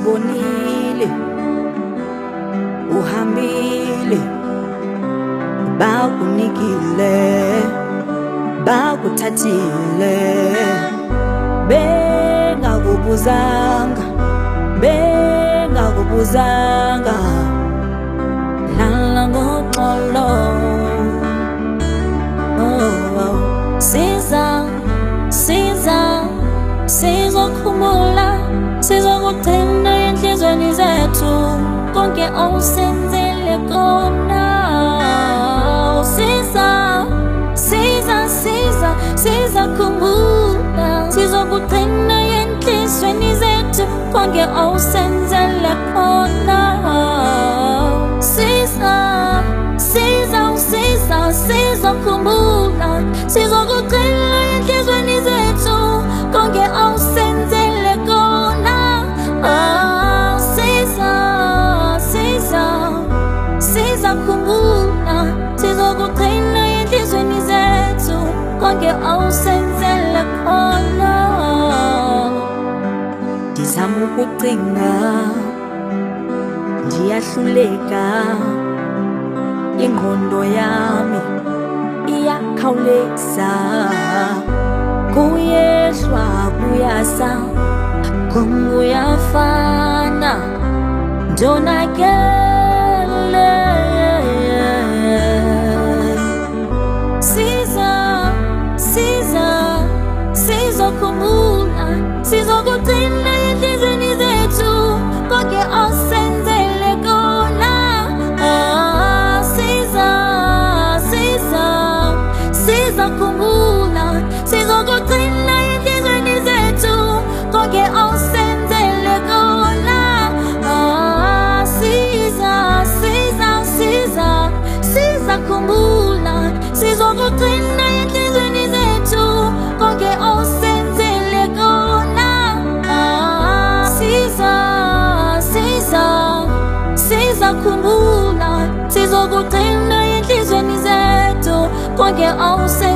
bakubonile uhambile, bakunikile, bakuthathile, bengakubuzanga, bengakubuzanga, lala ngoxolo. Sizokhumbula, sizokugcina enhlizweni zethu konke owusenzele kona. Sizokhumbula, sizokugcina enhlizweni zethu konke owusenzele kona. Sizokhumbula, sizokugcina enhlizweni zethu konke owusenzele kona. Sizokhumbula, sizokugcina enhlizweni zethu konke owusenzele khona. Ndizama ukucinga, ndiyahluleka, ingqondo yami iyakhawuleza, kuyehlwa kuyasa, kuyafana, ndonakele. Sizokhumbula, sizokugcina enhlizweni zethu konke owusenzele kona. Sizokhumbula, sizokugcina enhlizweni zethu konke owusenzele kona. Sizokhumbula, sizokugcina enhlizweni zethu konke owusenzele kona. Sizokhumbula, sizokugcina enhlizweni zethu konke owusenzele kona.